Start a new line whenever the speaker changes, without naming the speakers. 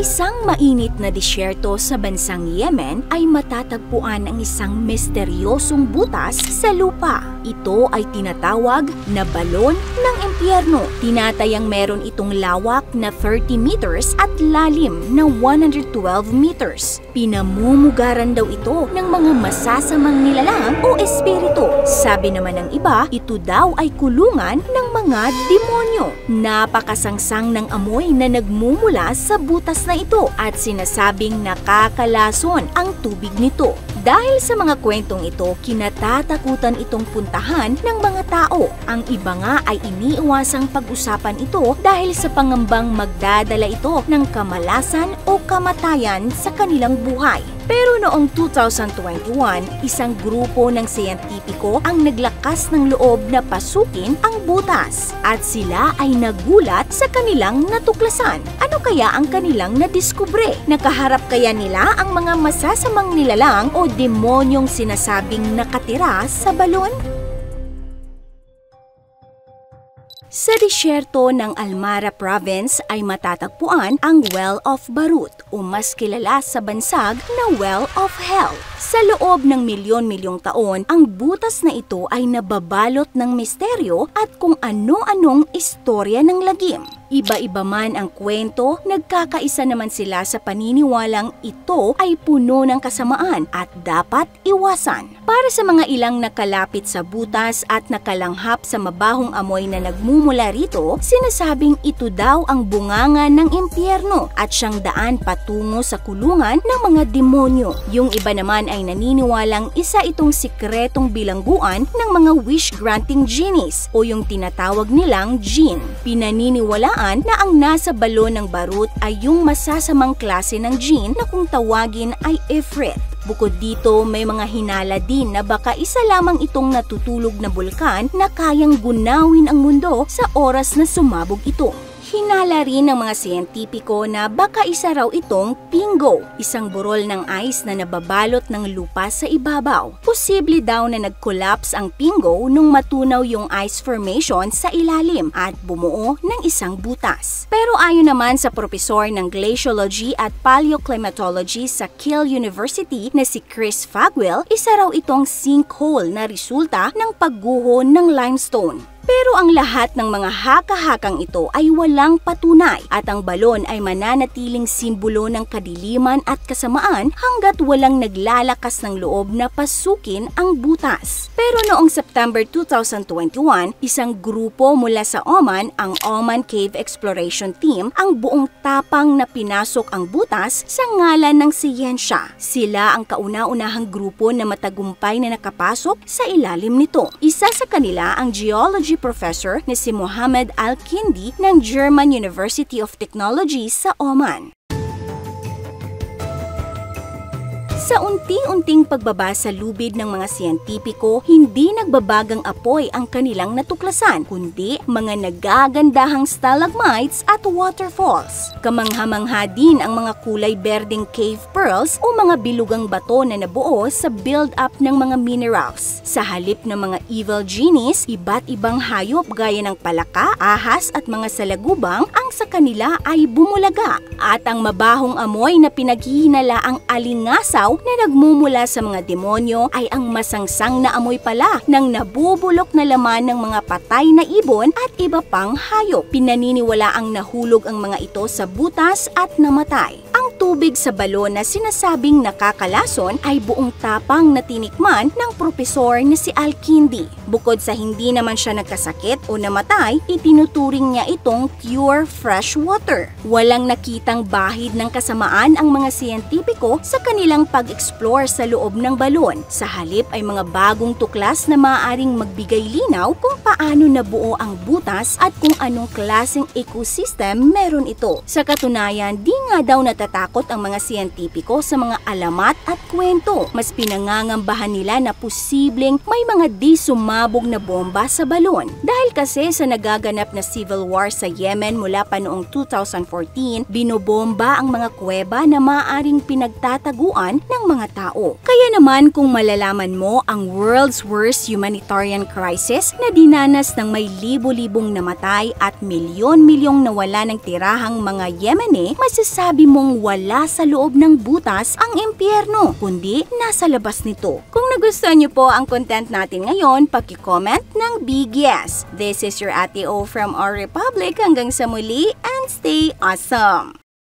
isang mainit na disyerto sa bansang Yemen ay matatagpuan ang isang misteryosong butas sa lupa. Ito ay tinatawag na balon ng impyerno. Tinatayang meron itong lawak na 30 meters at lalim na 112 meters. Pinamumugaran daw ito ng mga masasamang nilalang o espiritu. Sabi naman ng iba, ito daw ay kulungan ng mga demonyo. Napakasangsang ng amoy na nagmumula sa butas na ito at sinasabing nakakalason ang tubig nito. Dahil sa mga kwentong ito, kinatatakutan itong puntahan ng mga tao. Ang iba nga ay iniiwasang pag-usapan ito dahil sa pangambang magdadala ito ng kamalasan o kamatayan sa kanilang buhay. Pero noong 2021, isang grupo ng siyentipiko ang naglakas ng loob na pasukin ang butas at sila ay nagulat sa kanilang natuklasan. Ano kaya ang kanilang nadiskubre? Nakaharap kaya nila ang mga masasamang nilalang o demonyong sinasabing nakatira sa balon? Sa disyerto ng Almara Province ay matatagpuan ang Well of Barut o mas kilala sa bansag na Well of Hell. Sa loob ng milyon-milyong taon, ang butas na ito ay nababalot ng misteryo at kung ano-anong istorya ng lagim. Iba-iba man ang kwento, nagkakaisa naman sila sa paniniwalang ito ay puno ng kasamaan at dapat iwasan. Para sa mga ilang nakalapit sa butas at nakalanghap sa mabahong amoy na nagmumula rito, sinasabing ito daw ang bunganga ng impyerno at siyang daan patungo sa kulungan ng mga demonyo. Yung iba naman ay naniniwalang isa itong sikretong bilangguan ng mga wish-granting genies o yung tinatawag nilang jinn. Pinaniniwalaan na ang nasa balon ng barut ay yung masasamang klase ng jinn na kung tawagin ay ifrit. Bukod dito, may mga hinala din na baka isa lamang itong natutulog na bulkan na kayang gunawin ang mundo sa oras na sumabog ito. Hinala rin ng mga siyentipiko na baka isa raw itong pingo, isang burol ng ice na nababalot ng lupa sa ibabaw. Posible daw na nag-collapse ang pingo nung matunaw yung ice formation sa ilalim at bumuo ng isang butas. Pero ayon naman sa propesor ng glaciology at paleoclimatology sa Keele University na si Chris Fagwell, isa raw itong sinkhole na resulta ng pagguho ng limestone. Pero ang lahat ng mga haka-hakang ito ay walang patunay at ang balon ay mananatiling simbolo ng kadiliman at kasamaan hanggat walang naglalakas ng loob na pasukin ang butas. Pero noong September 2021, isang grupo mula sa Oman, ang Oman Cave Exploration Team, ang buong tapang na pinasok ang butas sa ngalan ng siyensya. Sila ang kauna-unahang grupo na matagumpay na nakapasok sa ilalim nito. Isa sa kanila ang geology professor na si Mohammed Al-Kindi ng German University of Technology sa Oman. Sa unti-unting pagbaba sa lubid ng mga siyentipiko, hindi nagbabagang apoy ang kanilang natuklasan, kundi mga nagagandahang stalagmites at waterfalls. Kamangha-mangha din ang mga kulay berdeng cave pearls o mga bilugang bato na nabuo sa build-up ng mga minerals. Sa halip ng mga evil genies, iba't ibang hayop gaya ng palaka, ahas at mga salagubang ang sa kanila ay bumulaga. At ang mabahong amoy na pinaghihinala ang alingasaw na nagmumula sa mga demonyo ay ang masangsang na amoy pala ng nabubulok na laman ng mga patay na ibon at iba pang hayop. Pinaniniwala ang nahulog ang mga ito sa butas at namatay. Ang tubig sa balon na sinasabing nakakalason ay buong tapang na tinikman ng propesor na si Al-Kindi. Bukod sa hindi naman siya nagkasakit o namatay, itinuturing niya itong pure fresh water. Walang nakitang bahid ng kasamaan ang mga siyentipiko sa kanilang pag-explore sa loob ng balon. Sa halip ay mga bagong tuklas na maaaring magbigay linaw kung paano nabuo ang butas at kung anong klaseng ecosystem meron ito. Sa katunayan, di nga daw natatakot natatakot ang mga siyentipiko sa mga alamat at kwento. Mas pinangangambahan nila na posibleng may mga di sumabog na bomba sa balon. Dahil kasi sa nagaganap na civil war sa Yemen mula pa noong 2014, binobomba ang mga kuweba na maaaring pinagtataguan ng mga tao. Kaya naman kung malalaman mo ang world's worst humanitarian crisis na dinanas ng may libo-libong namatay at milyon-milyong nawala ng tirahang mga Yemeni, masasabi mong wala sa loob ng butas ang impyerno, kundi nasa labas nito. Kung nagustuhan niyo po ang content natin ngayon, paki-comment ng big yes. This is your Ate O from our Republic. Hanggang sa muli and stay awesome!